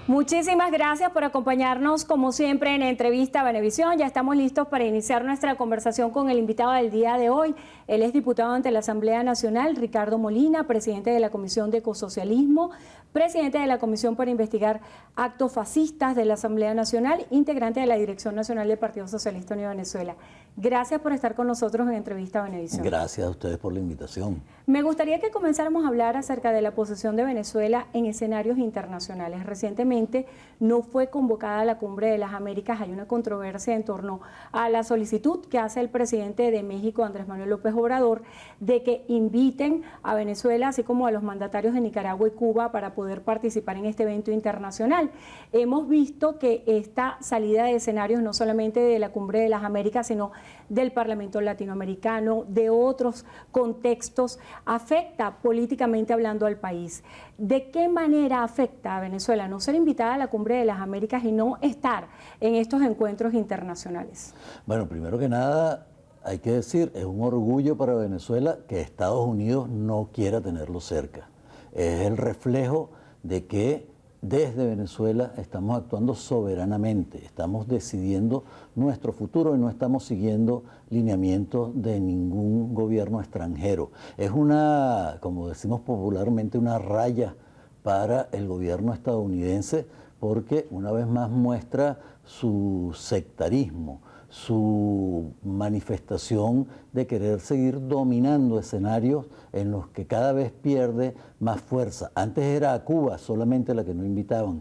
Muchísimas gracias por acompañarnos, como siempre, en Entrevista a Venevisión. Ya estamos listos para iniciar nuestra conversación con el invitado del día de hoy. Él es diputado ante la Asamblea Nacional, Ricardo Molina, presidente de la Comisión de Ecosocialismo, presidente de la Comisión para Investigar Actos Fascistas de la Asamblea Nacional, integrante de la Dirección Nacional del Partido Socialista Unido de Venezuela. Gracias por estar con nosotros en Entrevista a Venevisión. Gracias a ustedes por la invitación. Me gustaría que comenzáramos a hablar acerca de la posición de Venezuela en escenarios internacionales. Recientemente no fue convocada a la Cumbre de las Américas. Hay una controversia en torno a la solicitud que hace el presidente de México, Andrés Manuel López Obrador, de que inviten a Venezuela, así como a los mandatarios de Nicaragua y Cuba, para poder participar en este evento internacional. Hemos visto que esta salida de escenarios, no solamente de la Cumbre de las Américas, sino del Parlamento Latinoamericano, de otros contextos, afecta políticamente hablando al país. ¿De qué manera afecta a Venezuela no ser invitada a la Cumbre de las Américas y no estar en estos encuentros internacionales? Bueno, primero que nada, hay que decir, es un orgullo para Venezuela que Estados Unidos no quiera tenerlo cerca. Es el reflejo de que desde Venezuela estamos actuando soberanamente, estamos decidiendo nuestro futuro y no estamos siguiendo lineamientos de ningún gobierno extranjero. Es una, como decimos popularmente, una raya para el gobierno estadounidense porque una vez más muestra su sectarismo, su manifestación de querer seguir dominando escenarios en los que cada vez pierde más fuerza. Antes era a Cuba solamente la que no invitaban,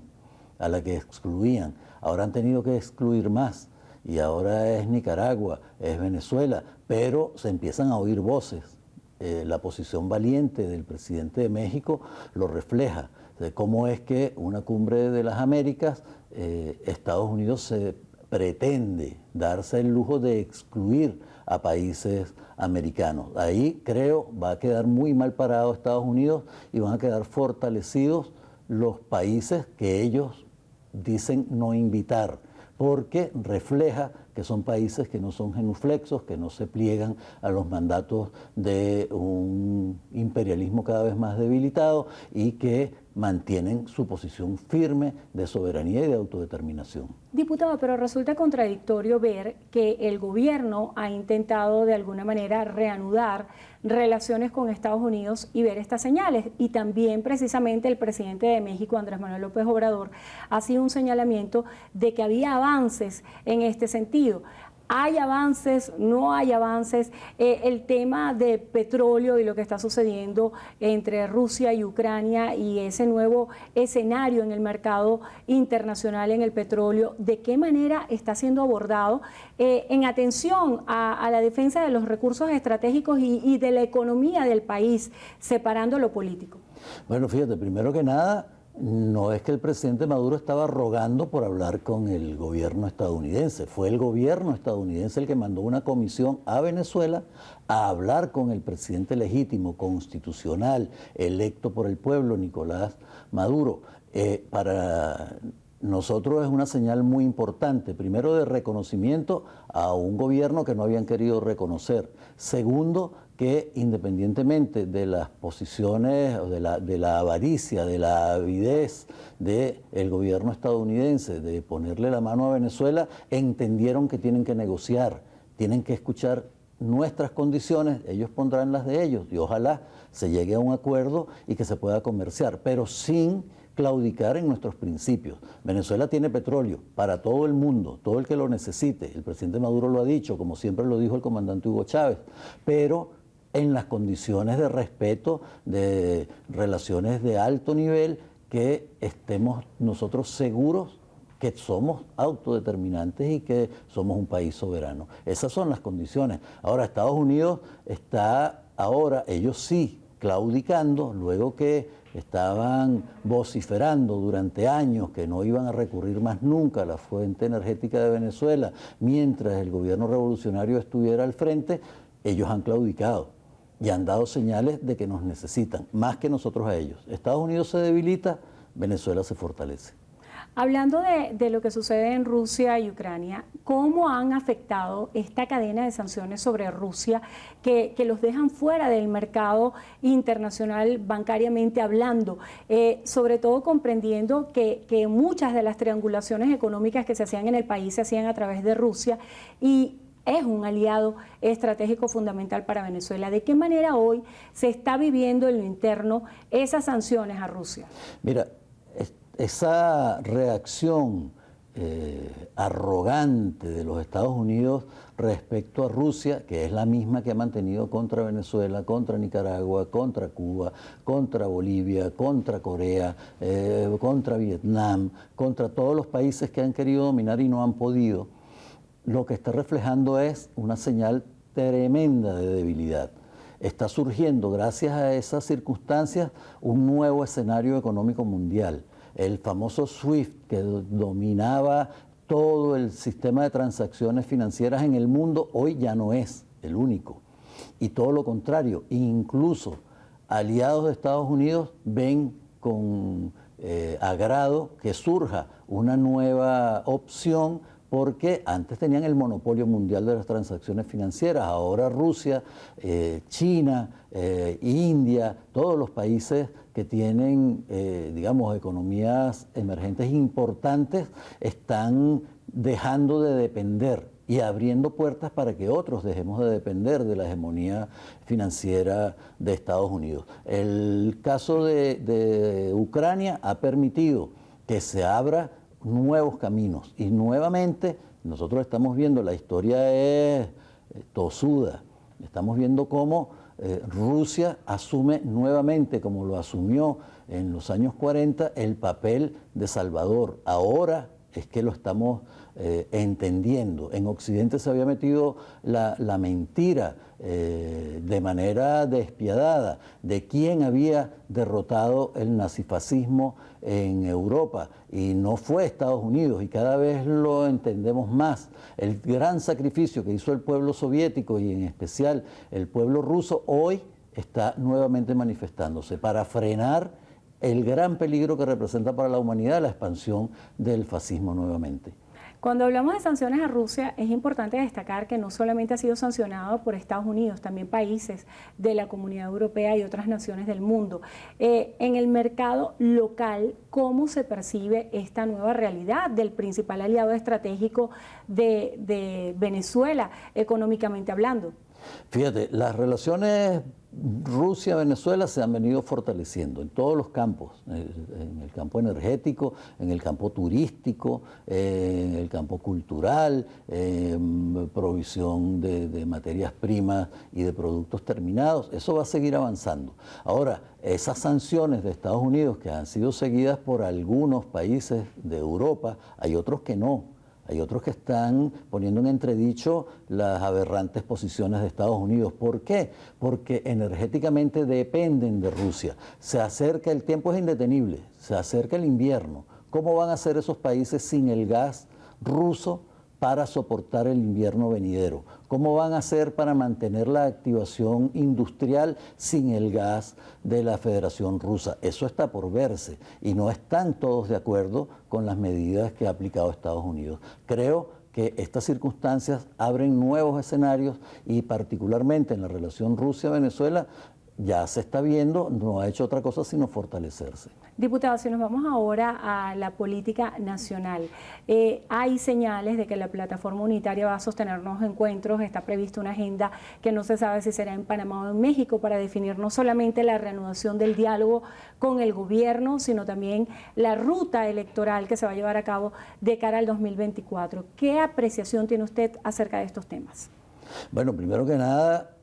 a la que excluían. Ahora han tenido que excluir más. Y ahora es Nicaragua, es Venezuela, pero se empiezan a oír voces. La posición valiente del presidente de México lo refleja, de cómo es que una cumbre de las Américas, Estados Unidos se pretende darse el lujo de excluir a países americanos. Ahí creo va a quedar muy mal parado Estados Unidos y van a quedar fortalecidos los países que ellos dicen no invitar, porque refleja que son países que no son genuflexos, que no se pliegan a los mandatos de un imperialismo cada vez más debilitado y que mantienen su posición firme de soberanía y de autodeterminación. Diputado, pero resulta contradictorio ver que el gobierno ha intentado de alguna manera reanudar relaciones con Estados Unidos y ver estas señales. Y también precisamente el presidente de México, Andrés Manuel López Obrador, ha sido un señalamiento de que había avances en este sentido. ¿Hay avances? ¿No hay avances? El tema de petróleo y lo que está sucediendo entre Rusia y Ucrania y ese nuevo escenario en el mercado internacional en el petróleo, ¿de qué manera está siendo abordado en atención a la defensa de los recursos estratégicos y de la economía del país, separando lo político? Bueno, fíjate, primero que nada, no es que el presidente Maduro estaba rogando por hablar con el gobierno estadounidense. Fue el gobierno estadounidense el que mandó una comisión a Venezuela a hablar con el presidente legítimo, constitucional, electo por el pueblo, Nicolás Maduro. Para nosotros es una señal muy importante, primero de reconocimiento a un gobierno que no habían querido reconocer. Segundo, que independientemente de las posiciones, o de la avaricia, de la avidez del gobierno estadounidense de ponerle la mano a Venezuela, entendieron que tienen que negociar, tienen que escuchar nuestras condiciones, ellos pondrán las de ellos y ojalá se llegue a un acuerdo y que se pueda comerciar, pero sin claudicar en nuestros principios. Venezuela tiene petróleo para todo el mundo, todo el que lo necesite. El presidente Maduro lo ha dicho, como siempre lo dijo el comandante Hugo Chávez, pero en las condiciones de respeto, de relaciones de alto nivel, que estemos nosotros seguros que somos autodeterminantes y que somos un país soberano. Esas son las condiciones. Ahora, Estados Unidos está ahora, ellos sí, claudicando, luego que estaban vociferando durante años que no iban a recurrir más nunca a la fuente energética de Venezuela, mientras el gobierno revolucionario estuviera al frente, ellos han claudicado y han dado señales de que nos necesitan, más que nosotros a ellos. Estados Unidos se debilita, Venezuela se fortalece. Hablando de lo que sucede en Rusia y Ucrania, ¿cómo han afectado esta cadena de sanciones sobre Rusia que los dejan fuera del mercado internacional bancariamente hablando? Sobre todo comprendiendo que muchas de las triangulaciones económicas que se hacían en el país se hacían a través de Rusia y es un aliado estratégico fundamental para Venezuela. ¿De qué manera hoy se está viviendo en lo interno esas sanciones a Rusia? Mira, esa reacción arrogante de los Estados Unidos respecto a Rusia, que es la misma que ha mantenido contra Venezuela, contra Nicaragua, contra Cuba, contra Bolivia, contra Corea, contra Vietnam, contra todos los países que han querido dominar y no han podido, lo que está reflejando es una señal tremenda de debilidad. Está surgiendo, gracias a esas circunstancias, un nuevo escenario económico mundial. El famoso SWIFT, que dominaba todo el sistema de transacciones financieras en el mundo, hoy ya no es el único. Y todo lo contrario, incluso aliados de Estados Unidos ven con agrado que surja una nueva opción, porque antes tenían el monopolio mundial de las transacciones financieras, ahora Rusia, China, India, todos los países que tienen, digamos, economías emergentes importantes, están dejando de depender y abriendo puertas para que otros dejemos de depender de la hegemonía financiera de Estados Unidos. El caso de Ucrania ha permitido que se abra nuevos caminos y nuevamente nosotros estamos viendo, la historia es tosuda, estamos viendo cómo Rusia asume nuevamente, como lo asumió en los años 40, el papel de salvador. Ahora es que lo estamos entendiendo. En Occidente se había metido la mentira de manera despiadada de quién había derrotado el nazifascismo en Europa, y no fue Estados Unidos, y cada vez lo entendemos más. El gran sacrificio que hizo el pueblo soviético y en especial el pueblo ruso hoy está nuevamente manifestándose para frenar el gran peligro que representa para la humanidad la expansión del fascismo nuevamente. Cuando hablamos de sanciones a Rusia, es importante destacar que no solamente ha sido sancionado por Estados Unidos, también países de la Comunidad Europea y otras naciones del mundo. En el mercado local, ¿cómo se percibe esta nueva realidad del principal aliado estratégico de Venezuela, económicamente hablando? Fíjate, las relaciones Rusia-Venezuela se han venido fortaleciendo en todos los campos, en el campo energético, en el campo turístico, en el campo cultural, provisión de materias primas y de productos terminados. Eso va a seguir avanzando. Ahora, esas sanciones de Estados Unidos que han sido seguidas por algunos países de Europa, hay otros que no. Hay otros que están poniendo en entredicho las aberrantes posiciones de Estados Unidos. ¿Por qué? Porque energéticamente dependen de Rusia. Se acerca, el tiempo es indetenible, se acerca el invierno. ¿Cómo van a ser esos países sin el gas ruso para soportar el invierno venidero? ¿Cómo van a hacer para mantener la activación industrial sin el gas de la Federación Rusa? Eso está por verse y no están todos de acuerdo con las medidas que ha aplicado Estados Unidos. Creo que estas circunstancias abren nuevos escenarios y particularmente en la relación Rusia-Venezuela ya se está viendo, no ha hecho otra cosa sino fortalecerse. Diputado, si nos vamos ahora a la política nacional, hay señales de que la plataforma unitaria va a sostener nuevos encuentros, está prevista una agenda que no se sabe si será en Panamá o en México para definir no solamente la reanudación del diálogo con el gobierno, sino también la ruta electoral que se va a llevar a cabo de cara al 2024. ¿Qué apreciación tiene usted acerca de estos temas? Bueno, primero que nada,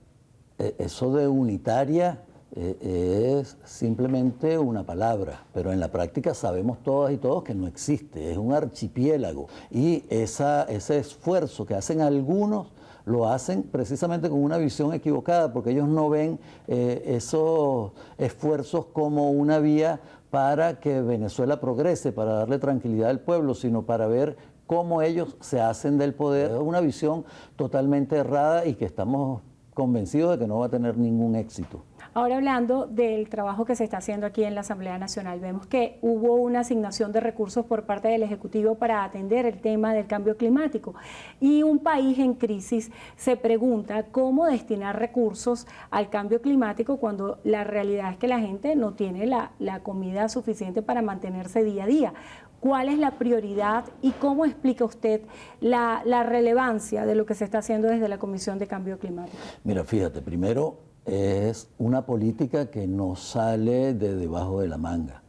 eso de unitaria es simplemente una palabra, pero en la práctica sabemos todas y todos que no existe, es un archipiélago. Y ese esfuerzo que hacen algunos lo hacen precisamente con una visión equivocada, porque ellos no ven esos esfuerzos como una vía para que Venezuela progrese, para darle tranquilidad al pueblo, sino para ver cómo ellos se hacen del poder. Es una visión totalmente errada y que estamos convencidos de que no va a tener ningún éxito. Ahora hablando del trabajo que se está haciendo aquí en la Asamblea Nacional, vemos que hubo una asignación de recursos por parte del Ejecutivo para atender el tema del cambio climático. Y un país en crisis se pregunta cómo destinar recursos al cambio climático cuando la realidad es que la gente no tiene la comida suficiente para mantenerse día a día. ¿Cuál es la prioridad y cómo explica usted la relevancia de lo que se está haciendo desde la Comisión de Cambio Climático? Mira, fíjate, primero es una política que no sale de debajo de la manga.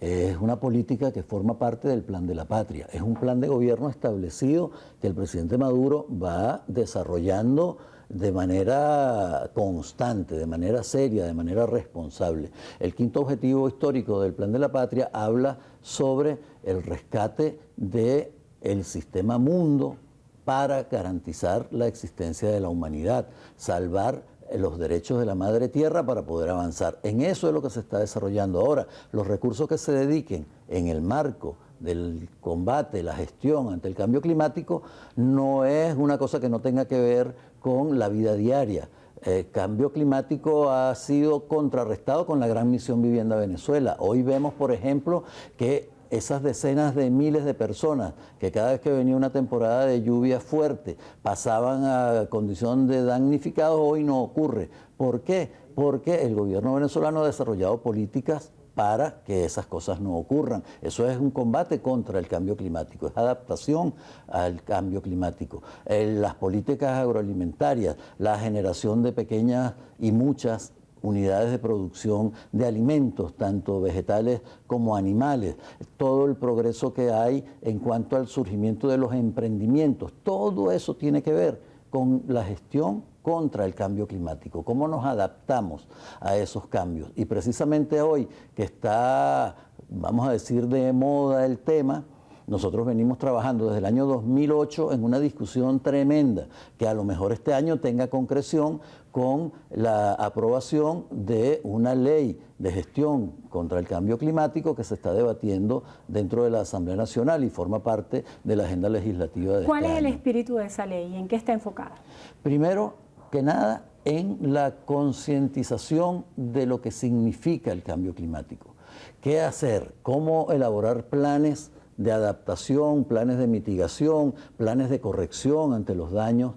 Es una política que forma parte del Plan de la Patria. Es un plan de gobierno establecido que el presidente Maduro va desarrollando de manera constante, de manera seria, de manera responsable. El quinto objetivo histórico del Plan de la Patria habla sobre el rescate del sistema mundo para garantizar la existencia de la humanidad, salvar los derechos de la madre tierra para poder avanzar. En eso es lo que se está desarrollando ahora. Los recursos que se dediquen en el marco del combate, la gestión ante el cambio climático, no es una cosa que no tenga que ver con la vida diaria. El cambio climático ha sido contrarrestado con la Gran Misión Vivienda Venezuela. Hoy vemos, por ejemplo, que esas decenas de miles de personas que cada vez que venía una temporada de lluvia fuerte pasaban a condición de damnificados, hoy no ocurre. ¿Por qué? Porque el gobierno venezolano ha desarrollado políticas para que esas cosas no ocurran. Eso es un combate contra el cambio climático, es adaptación al cambio climático. Las políticas agroalimentarias, la generación de pequeñas y muchas unidades de producción de alimentos, tanto vegetales como animales, todo el progreso que hay en cuanto al surgimiento de los emprendimientos, todo eso tiene que ver con la gestión contra el cambio climático, cómo nos adaptamos a esos cambios. Y precisamente hoy que está, vamos a decir, de moda el tema, nosotros venimos trabajando desde el año 2008 en una discusión tremenda, que a lo mejor este año tenga concreción con la aprobación de una ley de gestión contra el cambio climático que se está debatiendo dentro de la Asamblea Nacional y forma parte de la agenda legislativa de este año. ¿Cuál es el espíritu de esa ley y en qué está enfocada? Primero que nada, en la concientización de lo que significa el cambio climático. ¿Qué hacer? ¿Cómo elaborar planes de adaptación, planes de mitigación, planes de corrección ante los daños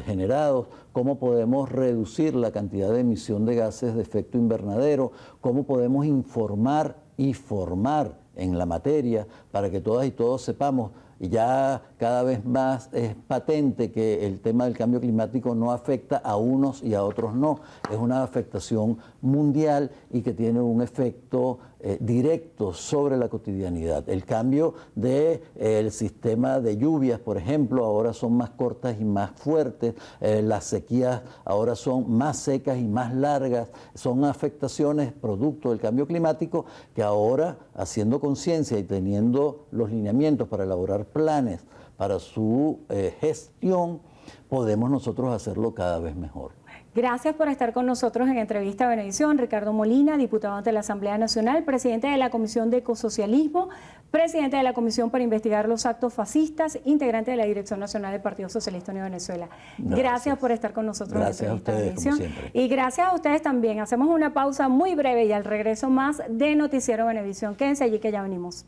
generados? ¿Cómo podemos reducir la cantidad de emisión de gases de efecto invernadero? ¿Cómo podemos informar y formar en la materia para que todas y todos sepamos? Y ya cada vez más es patente que el tema del cambio climático no afecta a unos y a otros no. Es una afectación mundial y que tiene un efecto directo sobre la cotidianidad. El cambio del sistema de lluvias, por ejemplo, ahora son más cortas y más fuertes. Las sequías ahora son más secas y más largas. Son afectaciones producto del cambio climático que ahora, haciendo conciencia y teniendo los lineamientos para elaborar planes para su gestión, podemos nosotros hacerlo cada vez mejor. Gracias por estar con nosotros en Entrevista a Venevisión. Ricardo Molina, diputado ante la Asamblea Nacional, presidente de la Comisión de Ecosocialismo, presidente de la Comisión para investigar los actos fascistas, integrante de la Dirección Nacional del Partido Socialista Unido de Venezuela. Gracias por estar con nosotros en Entrevista a Venevisión. Y gracias a ustedes también. Hacemos una pausa muy breve y al regreso más de Noticiero Venevisión. Quédense allí que ya venimos.